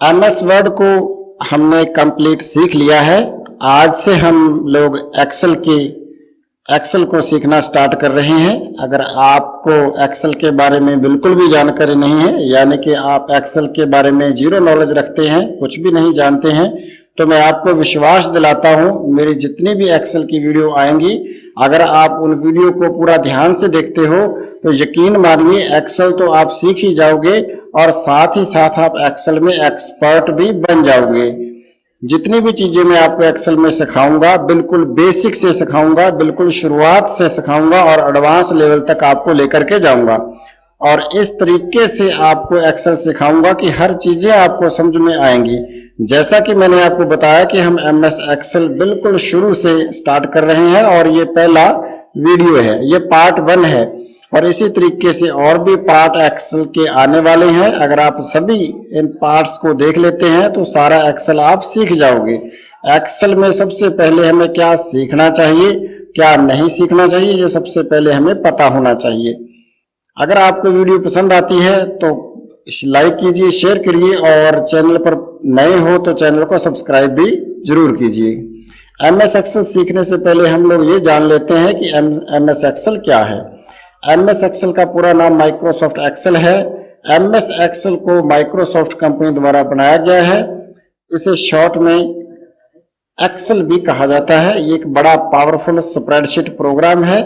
MS word को हमने complete सीख लिया है। आज से हम लोग एक्सेल को सीखना स्टार्ट कर रहे हैं। अगर आपको एक्सेल के बारे में बिल्कुल भी जानकारी नहीं है, यानी कि आप एक्सेल के बारे में जीरो नॉलेज रखते हैं, कुछ भी नहीं जानते हैं, तो मैं आपको विश्वास दिलाता हूं, मेरी जितनी भी एक्सेल की वीडियो आएंगी, अगर आप उन वीडियो को पूरा ध्यान से देखते हो तो यकीन मानिए एक्सेल तो आप सीख ही जाओगे और साथ ही साथ आप एक्सेल में एक्सपर्ट भी बन जाओगे। जितनी भी चीजें मैं आपको एक्सेल में सिखाऊंगा बिल्कुल बेसिक से सिखाऊंगा, बिल्कुल शुरुआत से सिखाऊंगा और एडवांस लेवल तक आपको लेकर के जाऊंगा। और इस तरीके से आपको एक्सेल सिखाऊंगा कि हर चीजें आपको समझ में आएंगी। जैसा कि मैंने आपको बताया कि हम MS एक्सेल बिल्कुल शुरू से स्टार्ट कर रहे हैं और ये पहला वीडियो है, ये पार्ट 1 है और इसी तरीके से और भी पार्ट एक्सेल के आने वाले हैं। अगर आप सभी इन पार्ट्स को देख लेते हैं तो सारा एक्सेल आप सीख जाओगे। एक्सेल में सबसे पहले हमें क्या सीखना चाहिए, क्या नहीं सीखना चाहिए, ये सबसे पहले हमें पता होना चाहिए। अगर आपको वीडियो पसंद आती है तो लाइक कीजिए, शेयर करिए और चैनल पर नए हो तो चैनल को सब्सक्राइब भी जरूर कीजिए। MS एक्सेल सीखने से पहले हम लोग ये जान लेते हैं कि MS एक्सेल क्या है। MS एक्सेल का पूरा नाम माइक्रोसॉफ्ट एक्सेल है। MS एक्सेल को माइक्रोसॉफ्ट कंपनी द्वारा बनाया गया है। इसे शॉर्ट में एक्सेल भी कहा जाता है। ये एक बड़ा पावरफुल स्प्रेडशीट प्रोग्राम है।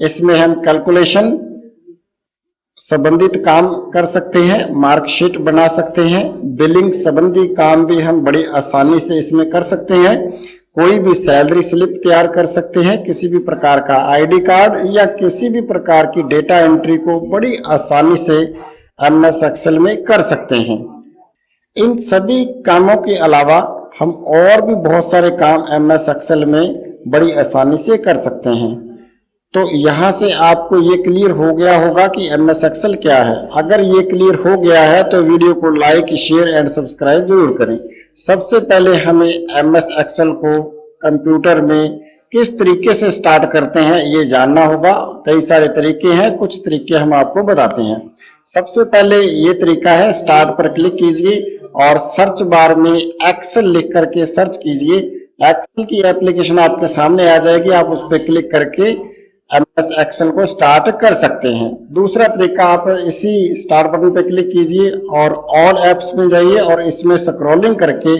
इसमें हम कैलकुलेशन संबंधित काम कर सकते हैं, मार्कशीट बना सकते हैं, बिलिंग संबंधी काम भी हम बड़ी आसानी से इसमें कर सकते हैं। कोई भी सैलरी स्लिप तैयार कर सकते हैं, किसी भी प्रकार का ID कार्ड या किसी भी प्रकार की डेटा एंट्री को बड़ी आसानी से MS एक्सेल में कर सकते हैं। इन सभी कामों के अलावा हम और भी बहुत सारे काम MS एक्सेल में बड़ी आसानी से कर सकते हैं। तो यहां से आपको ये क्लियर हो गया होगा कि MS एक्सेल क्या है। अगर ये क्लियर हो गया है तो वीडियो को लाइक, शेयर एंड सब्सक्राइब जरूर करें। सबसे पहले हमें MS एक्सेल को कंप्यूटर में किस तरीके से स्टार्ट करते हैं ये जानना होगा। कई सारे तरीके हैं, कुछ तरीके हम आपको बताते हैं। सबसे पहले ये तरीका है, स्टार्ट पर क्लिक कीजिए और सर्च बार में एक्सेल लिख करके सर्च कीजिए। एक्सेल की एप्लीकेशन आपके सामने आ जाएगी, आप उस पर क्लिक करके MS एक्सेल को स्टार्ट कर सकते हैं। दूसरा तरीका, आप इसी स्टार्ट बटन पे क्लिक कीजिए और ऑल एप्स में जाइए और इसमें स्क्रॉलिंग करके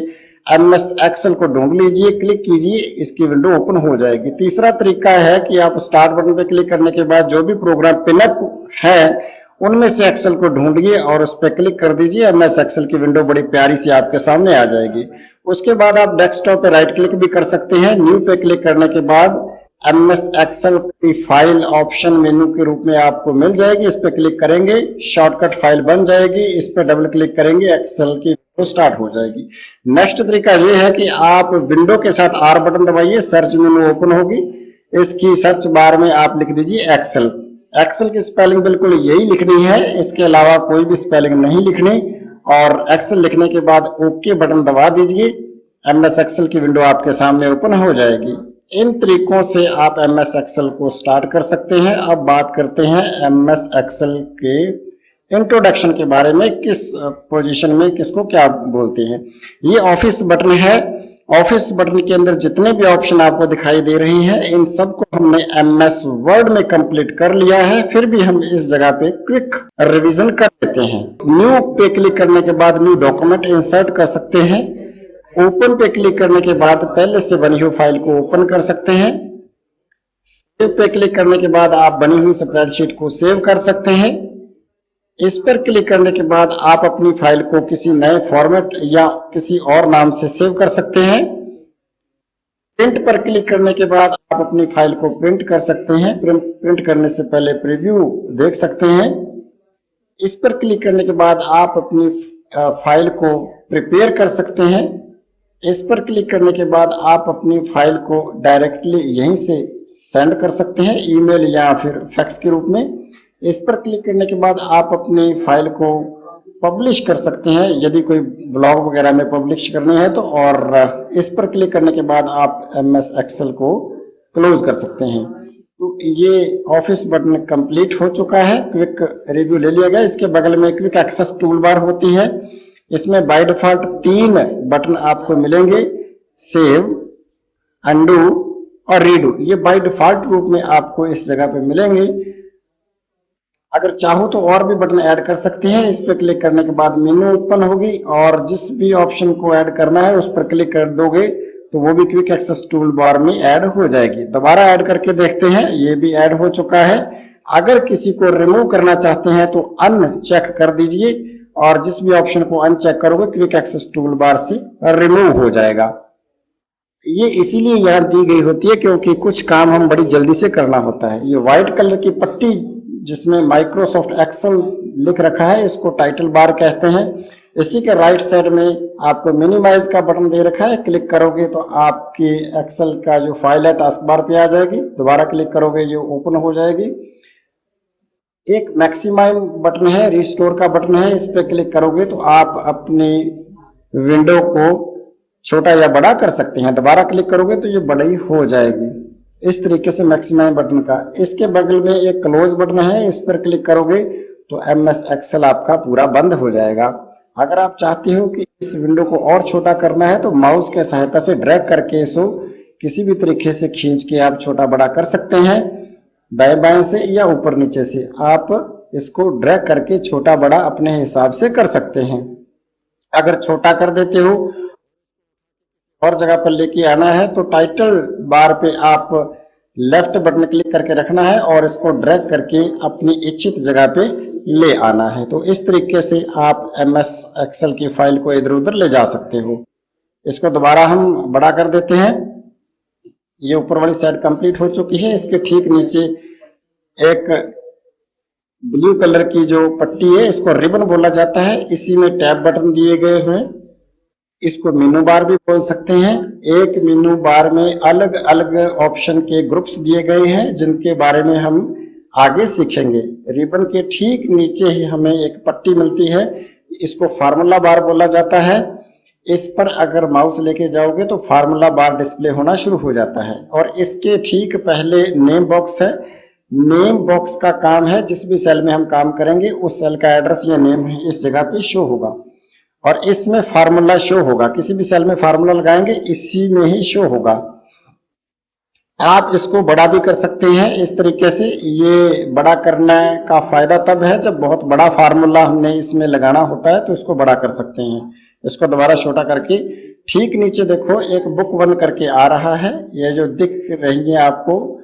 MS एक्सेल को ढूंढ लीजिए, क्लिक कीजिए, इसकी विंडो ओपन हो जाएगी। तीसरा तरीका है कि आप स्टार्ट बटन पे क्लिक करने के बाद जो भी प्रोग्राम पिनअप है उनमें से एक्सेल को ढूंढिए और उस पर क्लिक कर दीजिए। MS एक्सेल की विंडो बड़ी प्यारी सी आपके सामने आ जाएगी। उसके बाद आप डेस्कटॉप पे राइट क्लिक भी कर सकते हैं। न्यू पे क्लिक करने के बाद MS एक्सेल की फाइल ऑप्शन मेनू के रूप में आपको मिल जाएगी। इस पर क्लिक करेंगे, शॉर्टकट फाइल बन जाएगी। इस पर डबल क्लिक करेंगे, एक्सेल की विंडो स्टार्ट हो जाएगी। नेक्स्ट तरीका ये है कि आप विंडो के साथ R बटन दबाइए, सर्च मेनू ओपन होगी। इसकी सर्च बार में आप लिख दीजिए एक्सेल। एक्सेल की स्पेलिंग बिल्कुल यही लिखनी है, इसके अलावा कोई भी स्पेलिंग नहीं लिखनी। और एक्सेल लिखने के बाद ओके बटन दबा दीजिए। MS एक्सेल की विंडो आपके सामने ओपन हो जाएगी। इन तरीकों से आप MS एक्सेल को स्टार्ट कर सकते हैं। अब बात करते हैं MS एक्सेल के इंट्रोडक्शन के बारे में, किस पोजीशन में किसको क्या बोलते हैं। ये ऑफिस बटन है। ऑफिस बटन के अंदर जितने भी ऑप्शन आपको दिखाई दे रही हैं, इन सबको हमने MS वर्ड में कंप्लीट कर लिया है। फिर भी हम इस जगह पे क्विक रिवीजन कर लेते हैं। न्यू पे क्लिक करने के बाद न्यू डॉक्यूमेंट इंसर्ट कर सकते हैं। ओपन पे क्लिक करने के बाद पहले से बनी हुई फाइल को ओपन कर सकते हैं। सेव पे क्लिक करने के बाद आप बनी हुई स्प्रेडशीट को सेव कर सकते हैं। इस पर क्लिक करने के बाद आप अपनी फाइल को किसी नए फॉर्मेट या किसी और नाम से सेव कर सकते हैं। प्रिंट पर क्लिक करने के बाद आप अपनी फाइल को प्रिंट कर सकते हैं। प्रिंट करने से पहले प्रीव्यू देख सकते हैं। इस पर क्लिक करने के बाद आप अपनी फाइल को प्रिपेयर कर सकते हैं। इस पर क्लिक करने के बाद आप अपनी फाइल को डायरेक्टली यहीं से सेंड कर सकते हैं, ईमेल या फिर फैक्स के रूप में। इस पर क्लिक करने के बाद आप अपनी फाइल को पब्लिश कर सकते हैं, यदि कोई ब्लॉग वगैरह में पब्लिश करनी है तो। और इस पर क्लिक करने के बाद आप MS एक्सेल को क्लोज कर सकते हैं। तो ये ऑफिस बटन कंप्लीट हो चुका है। क्विक रिव्यू ले लिया गया। इसके बगल में क्विक एक्सेस टूल बार होती है, इसमें बाय डिफॉल्ट 3 बटन आपको मिलेंगे, सेव, अंडू और रीडू। ये बाय डिफॉल्ट रूप में आपको इस जगह पे मिलेंगे। अगर चाहो तो और भी बटन ऐड कर सकते हैं। इस पर क्लिक करने के बाद मेनू ओपन होगी और जिस भी ऑप्शन को ऐड करना है उस पर क्लिक कर दोगे तो वो भी क्विक एक्सेस टूल बार में ऐड हो जाएगी। दोबारा ऐड करके देखते हैं, ये भी ऐड हो चुका है। अगर किसी को रिमूव करना चाहते हैं तो अनचेक कर दीजिए और जिस भी ऑप्शन को अनचेक करोगे क्विक एक्सेस टूल बार से रिमूव हो जाएगा। ये इसीलिए यहाँ दी गई होती है क्योंकि कुछ काम हम बड़ी जल्दी से करना होता है। ये व्हाइट कलर की पट्टी जिसमें माइक्रोसॉफ्ट एक्सेल लिख रखा है, इसको टाइटल बार कहते हैं। इसी के राइट साइड में आपको मिनिमाइज का बटन दे रखा है, क्लिक करोगे तो आपकी एक्सेल का जो फाइल है टास्क बार पे आ जाएगी। दोबारा क्लिक करोगे ये ओपन हो जाएगी। एक मैक्सिमाइज बटन है, रिस्टोर का बटन है, इस पे क्लिक करोगे तो आप अपनी विंडो को छोटा या बड़ा कर सकते हैं। दोबारा क्लिक करोगे तो ये बड़ी हो जाएगी। इस तरीके से मैक्सिमाइज बटन का। इसके बगल में एक क्लोज बटन है, इस पर क्लिक करोगे तो एमएस एक्सेल आपका पूरा बंद हो जाएगा। अगर आप चाहते हो कि इस विंडो को और छोटा करना है तो माउस के सहायता से ड्रैग करके इसको किसी भी तरीके से खींच के आप छोटा बड़ा कर सकते हैं। दाएं बाएं से या ऊपर नीचे से आप इसको ड्रैग करके छोटा बड़ा अपने हिसाब से कर सकते हैं। अगर छोटा कर देते हो और जगह पर लेके आना है तो टाइटल बार पे आप लेफ्ट बटन क्लिक करके रखना है और इसको ड्रैग करके अपनी इच्छित जगह पे ले आना है। तो इस तरीके से आप एमएस एक्सेल की फाइल को इधर उधर ले जा सकते हो। इसको दोबारा हम बड़ा कर देते हैं। ये ऊपर वाली साइड कंप्लीट हो चुकी है। इसके ठीक नीचे एक ब्लू कलर की जो पट्टी है इसको रिबन बोला जाता है। इसी में टैब बटन दिए गए हैं, इसको मेनू बार भी बोल सकते हैं। एक मेनू बार में अलग अलग ऑप्शन के ग्रुप्स दिए गए हैं जिनके बारे में हम आगे सीखेंगे। रिबन के ठीक नीचे ही हमें एक पट्टी मिलती है, इसको फार्मूला बार बोला जाता है। इस पर अगर माउस लेके जाओगे तो फार्मूला बार डिस्प्ले होना शुरू हो जाता है और इसके ठीक पहले नेम बॉक्स है। नेम बॉक्स का काम है जिस भी सेल में हम काम करेंगे उस सेल का एड्रेस या नेम इस जगह पे शो होगा और इसमें फार्मूला शो होगा। किसी भी सेल में फार्मूला लगाएंगे इसी में ही शो होगा। आप इसको बड़ा भी कर सकते हैं इस तरीके से। ये बड़ा करने का फायदा तब है जब बहुत बड़ा फार्मूला हमने इसमें लगाना होता है तो इसको बड़ा कर सकते हैं। इसको दोबारा छोटा करके ठीक नीचे देखो एक बुक 1 करके आ रहा है, ये जो दिख रही है आपको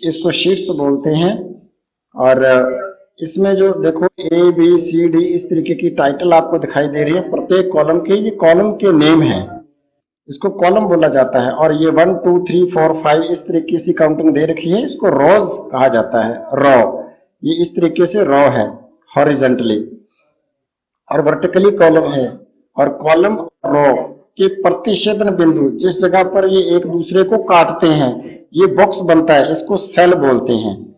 इसको शीट्स बोलते हैं। और इसमें जो देखो ए बी सी डी इस तरीके की टाइटल आपको दिखाई दे रही है प्रत्येक कॉलम के। ये कॉलम के नेम है, इसको कॉलम बोला जाता है। और ये 1 2 3 4 5 इस तरीके से काउंटिंग दे रखी है, इसको रोज कहा जाता है। रॉ, ये इस तरीके से रॉ है हॉरिजेंटली और वर्टिकली कॉलम है। और कॉलम रॉ के प्रतिच्छेदन बिंदु जिस जगह पर ये एक दूसरे को काटते हैं ये बॉक्स बनता है, इसको सेल बोलते हैं।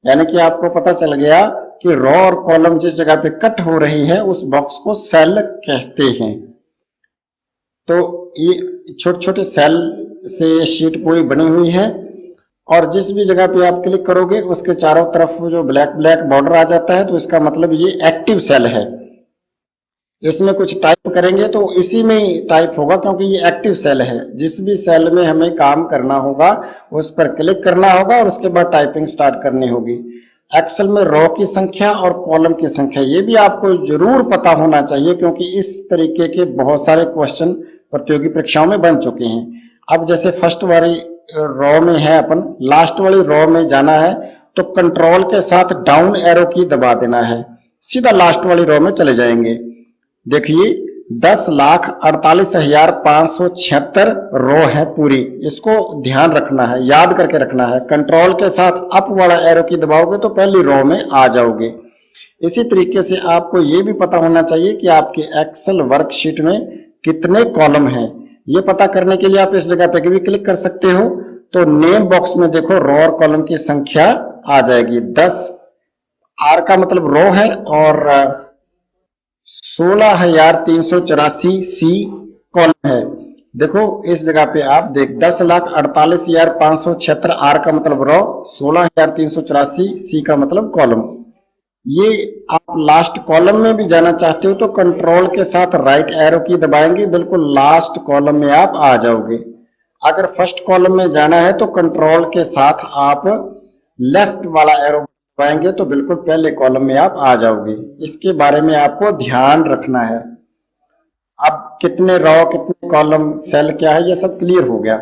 यानी कि आपको पता चल गया कि रॉ और कॉलम जिस जगह पे कट हो रही है उस बॉक्स को सेल कहते हैं। तो ये छोटे छोटे सेल से शीट पूरी बनी हुई है और जिस भी जगह पे आप क्लिक करोगे उसके चारों तरफ जो ब्लैक ब्लैक बॉर्डर आ जाता है तो इसका मतलब ये एक्टिव सेल है। इसमें कुछ टाइप करेंगे तो इसी में ही टाइप होगा क्योंकि ये एक्टिव सेल है। जिस भी सेल में हमें काम करना होगा उस पर क्लिक करना होगा और उसके बाद टाइपिंग स्टार्ट करनी होगी। एक्सेल में रो की संख्या और कॉलम की संख्या ये भी आपको जरूर पता होना चाहिए क्योंकि इस तरीके के बहुत सारे क्वेश्चन प्रतियोगी परीक्षाओं में बन चुके हैं। अब जैसे फर्स्ट वाली रो में है अपन, लास्ट वाली रो में जाना है तो कंट्रोल के साथ डाउन एरो की दबा देना है, सीधा लास्ट वाली रो में चले जाएंगे। देखिए 10,48,576 रो है पूरी, इसको ध्यान रखना है, याद करके रखना है। कंट्रोल के साथ अप वाला एरो की दबाओगे तो पहली रो में आ जाओगे। इसी तरीके से आपको ये भी पता होना चाहिए कि आपके एक्सेल वर्कशीट में कितने कॉलम हैं। ये पता करने के लिए आप इस जगह पे भी क्लिक कर सकते हो तो नेम बॉक्स में देखो रो और कॉलम की संख्या आ जाएगी। 10 आर का मतलब रो है और 16,384 सी कॉलम है। देखो इस जगह पे आप देख 10,48,576 आर का मतलब रो, 16,384 सी का मतलब कॉलम। ये आप लास्ट कॉलम में भी जाना चाहते हो तो कंट्रोल के साथ राइट एरो की दबाएंगे, बिल्कुल लास्ट कॉलम में आप आ जाओगे। अगर फर्स्ट कॉलम में जाना है तो कंट्रोल के साथ आप लेफ्ट वाला एरो दबाएंगे तो बिल्कुल पहले कॉलम में आप आ जाओगे। इसके बारे में आपको ध्यान रखना है। अब कितने रो, कितने कॉलम, सेल क्या है, ये सब क्लियर हो गया।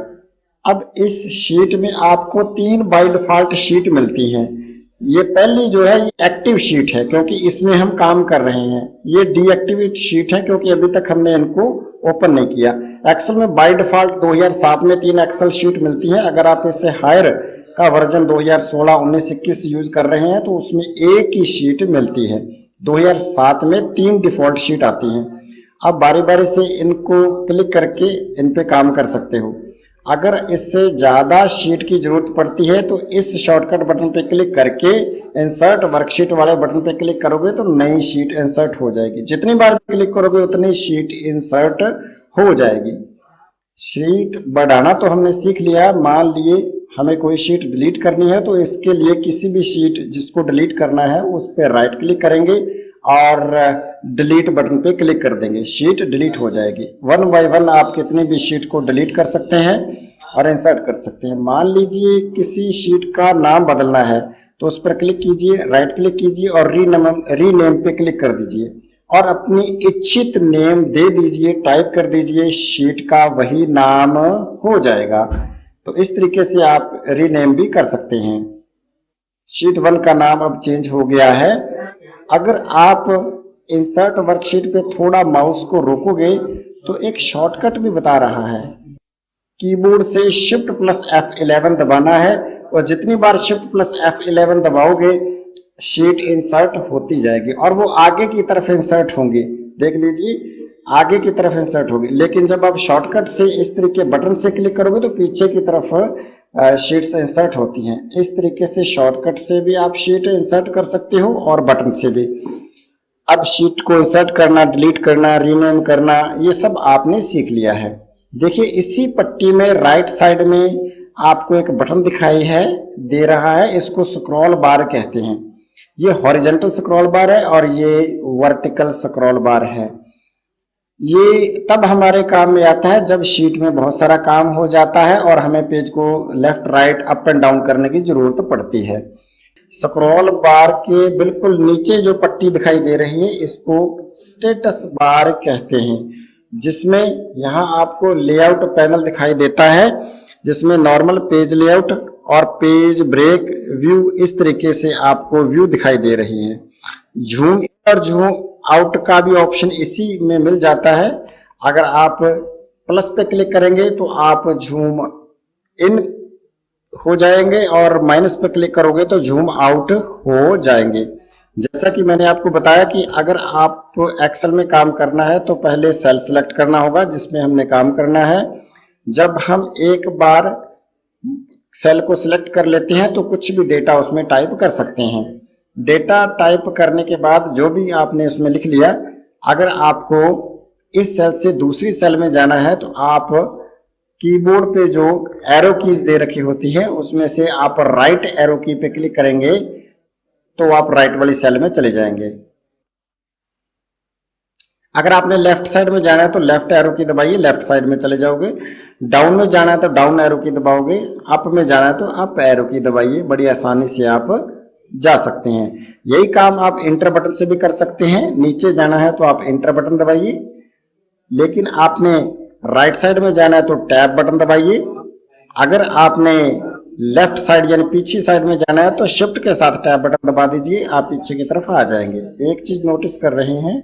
अब इस शीट में आपको 3 बाय डिफॉल्ट शीट मिलती हैं। ये पहली जो है ये एक्टिव शीट है क्योंकि इसमें हम काम कर रहे हैं। ये डीएक्टिवेट शीट है क्योंकि अभी तक हमने इनको ओपन नहीं किया। एक्सेल में बाय डिफॉल्ट 2007 में 3 एक्सेल शीट मिलती है। अगर आप इससे हायर का वर्जन 2016, 19, 21 यूज कर रहे हैं तो उसमें एक ही शीट मिलती है। 2007 में 3 डिफॉल्ट शीट आती हैं। आप बारी बारी से इनको क्लिक करके इन पे काम कर सकते हो। अगर इससे ज्यादा शीट की जरूरत पड़ती है तो इस शॉर्टकट बटन पे क्लिक करके इंसर्ट वर्कशीट वाले बटन पे क्लिक करोगे तो नई शीट इंसर्ट हो जाएगी। जितनी बार क्लिक करोगे उतनी शीट इंसर्ट हो जाएगी। शीट बढ़ाना तो हमने सीख लिया। मान लिए हमें कोई शीट डिलीट करनी है तो इसके लिए किसी भी शीट जिसको डिलीट करना है उस पर राइट क्लिक करेंगे और डिलीट बटन पे क्लिक कर देंगे, शीट डिलीट हो जाएगी। 1 बाय 1 आप कितनी भी शीट को डिलीट कर सकते हैं और इंसर्ट कर सकते हैं। मान लीजिए किसी शीट का नाम बदलना है तो उस पर क्लिक कीजिए, राइट क्लिक कीजिए और रीनेम पे क्लिक कर दीजिए और अपनी इच्छित नेम दे दीजिए, टाइप कर दीजिए, शीट का वही नाम हो जाएगा। तो इस तरीके से आप रीनेम भी कर सकते हैं। शीट 1 का नाम अब चेंज हो गया है। अगर आप इंसर्ट वर्कशीट पे थोड़ा माउस को रोकोगे तो एक शॉर्टकट भी बता रहा है। कीबोर्ड से शिफ्ट प्लस F11 दबाना है और जितनी बार शिफ्ट प्लस F11 दबाओगे शीट इंसर्ट होती जाएगी और वो आगे की तरफ इंसर्ट होंगी। देख लीजिए आगे की तरफ इंसर्ट होगी। लेकिन जब आप शॉर्टकट से इस तरीके बटन से क्लिक करोगे तो पीछे की तरफ शीट्स इंसर्ट होती हैं। इस तरीके से शॉर्टकट से भी आप शीट इंसर्ट कर सकते हो और बटन से भी। अब शीट को इंसर्ट करना, डिलीट करना, रीनेम करना, ये सब आपने सीख लिया है। देखिए इसी पट्टी में राइट साइड में आपको एक बटन दिखाई दे रहा है, इसको स्क्रॉल बार कहते हैं। ये हॉरिजॉन्टल स्क्रॉल बार है और ये वर्टिकल स्क्रॉल बार है। ये तब हमारे काम में आता है जब शीट में बहुत सारा काम हो जाता है और हमें पेज को left right up and down करने की जरूरत पड़ती है। स्क्रॉल बार के बिल्कुल नीचे जो पट्टी दिखाई दे रही है इसको स्टेटस बार कहते हैं, जिसमें यहाँ आपको लेआउट पैनल दिखाई देता है जिसमें नॉर्मल पेज लेआउट और पेज ब्रेक व्यू इस तरीके से आपको व्यू दिखाई दे रही है। झूम इन और झूम आउट का भी ऑप्शन इसी में मिल जाता है। अगर आप प्लस पे क्लिक करेंगे तो आप झूम इन हो जाएंगे और माइनस पे क्लिक करोगे तो झूम आउट हो जाएंगे। जैसा कि मैंने आपको बताया कि अगर आप एक्सेल में काम करना है तो पहले सेल सेलेक्ट करना होगा जिसमें हमने काम करना है। जब हम एक बार सेल को सिलेक्ट कर लेते हैं तो कुछ भी डेटा उसमें टाइप कर सकते हैं। डेटा टाइप करने के बाद जो भी आपने उसमें लिख लिया, अगर आपको इस सेल से दूसरी सेल में जाना है तो आप कीबोर्ड पे जो एरो कीज दे रखी होती है उसमें से आप राइट एरो की पे क्लिक करेंगे तो आप राइट वाली सेल में चले जाएंगे। अगर आपने लेफ्ट साइड में जाना है तो लेफ्ट एरो की दबाइए, लेफ्ट साइड में चले जाओगे। डाउन में जाना है तो डाउन एरो की दबाओगे, अप में जाना है तो अप एरो की दबाइए। बड़ी आसानी से आप जा सकते हैं। यही काम आप इंटर बटन से भी कर सकते हैं। नीचे जाना है तो आप इंटर बटन दबाइए, लेकिन आपने राइट साइड में जाना है तो टैब बटन दबाइए। अगर आपने लेफ्ट साइड यानी पीछे साइड में जाना है तो शिफ्ट के साथ टैब बटन दबा दीजिए, आप पीछे की तरफ आ जाएंगे। एक चीज नोटिस कर रहे हैं,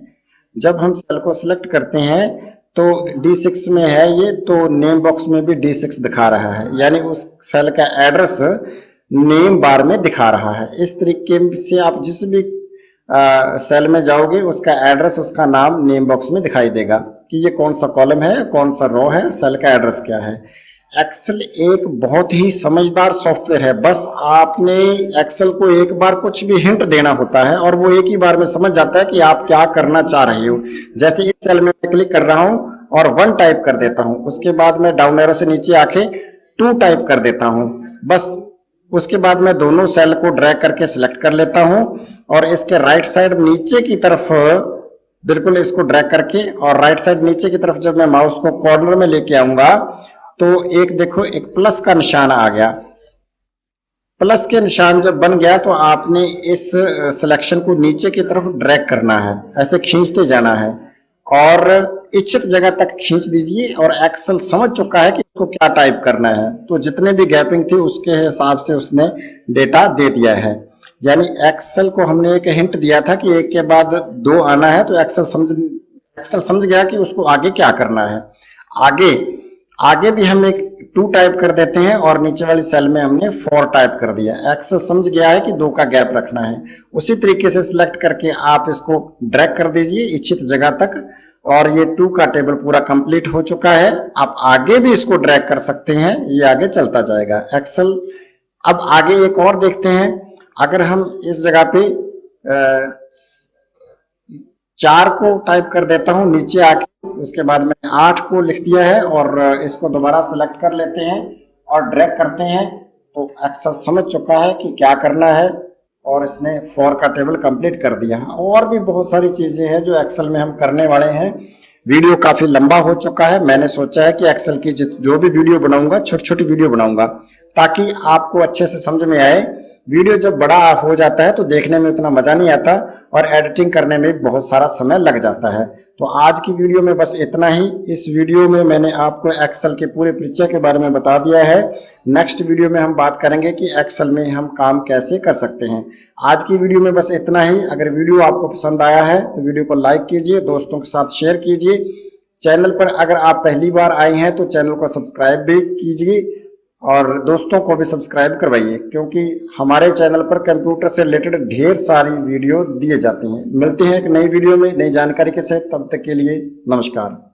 जब हम सेल को सिलेक्ट करते हैं तो D6 में है ये, तो नेम बॉक्स में भी D6 दिखा रहा है, यानी उस सेल का एड्रेस नेम बार में दिखा रहा है। इस तरीके से आप जिस भी सेल में जाओगे उसका एड्रेस, उसका नाम नेम बॉक्स में दिखाई देगा कि ये कौन सा कॉलम है, कौन सा रो है, सेल का एड्रेस क्या है। एक्सेल एक बहुत ही समझदार सॉफ्टवेयर है। बस आपने एक्सेल को एक बार कुछ भी हिंट देना होता है और वो एक ही बार में समझ जाता है कि आप क्या करना चाह रहे हो। जैसे इस सेल में क्लिक कर रहा हूं और 1 टाइप कर देता हूं, उसके बाद मैं डाउन एरो से नीचे आके 2 टाइप कर देता हूं। बस उसके बाद मैं दोनों सेल को ड्रैग करके सिलेक्ट कर लेता हूं और इसके राइट साइड नीचे की तरफ बिल्कुल इसको ड्रैग करके और राइट साइड नीचे की तरफ जब मैं माउस को कॉर्नर में लेके आऊंगा तो एक देखो एक प्लस का निशान आ गया। प्लस के निशान जब बन गया तो आपने इस सिलेक्शन को नीचे की तरफ ड्रैग करना है, ऐसे खींचते जाना है और इच्छित जगह तक खींच दीजिए। और एक्सेल समझ चुका है कि इसको क्या टाइप करना है, तो जितने भी गैपिंग थी उसके हिसाब से उसने डेटा दे दिया है। यानी एक्सेल को हमने एक हिंट दिया था कि एक के बाद दो आना है, तो एक्सेल समझ गया कि उसको आगे क्या करना है। आगे भी हम एक 2 टाइप कर देते हैं और नीचे वाली सेल में हमने 4 टाइप कर दिया। एक्सेल समझ गया है कि 2 का गैप रखना है। उसी तरीके से सिलेक्ट करके आप इसको ड्रैग कर दीजिए इच्छित जगह तक और ये 2 का टेबल पूरा कंप्लीट हो चुका है। आप आगे भी इसको ड्रैग कर सकते हैं, ये आगे चलता जाएगा एक्सेल। अब आगे एक और देखते हैं। अगर हम इस जगह पे 4 को टाइप कर देता हूं नीचे आके, उसके बाद मैंने 8 को लिख दिया है और इसको दोबारा सिलेक्ट कर लेते हैं और ड्रैग करते हैं, तो एक्सेल समझ चुका है कि क्या करना है और इसने 4 का टेबल कंप्लीट कर दिया है। और भी बहुत सारी चीजें हैं जो एक्सेल में हम करने वाले हैं। वीडियो काफी लंबा हो चुका है, मैंने सोचा है कि एक्सेल की जो भी वीडियो बनाऊंगा छोटी छोटी वीडियो बनाऊंगा ताकि आपको अच्छे से समझ में आए। वीडियो जब बड़ा हो जाता है तो देखने में उतना मजा नहीं आता और एडिटिंग करने में बहुत सारा समय लग जाता है। तो आज की वीडियो में बस इतना ही। इस वीडियो में मैंने आपको एक्सेल के पूरे परिचय के बारे में बता दिया है। नेक्स्ट वीडियो में हम बात करेंगे कि एक्सेल में हम काम कैसे कर सकते हैं। आज की वीडियो में बस इतना ही। अगर वीडियो आपको पसंद आया है तो वीडियो को लाइक कीजिए, दोस्तों के साथ शेयर कीजिए। चैनल पर अगर आप पहली बार आए हैं तो चैनल को सब्सक्राइब भी कीजिए और दोस्तों को भी सब्सक्राइब करवाइए, क्योंकि हमारे चैनल पर कंप्यूटर से रिलेटेड ढेर सारी वीडियो दिए जाते हैं। मिलते हैं एक नई वीडियो में नई जानकारी के साथ, तब तक के लिए नमस्कार।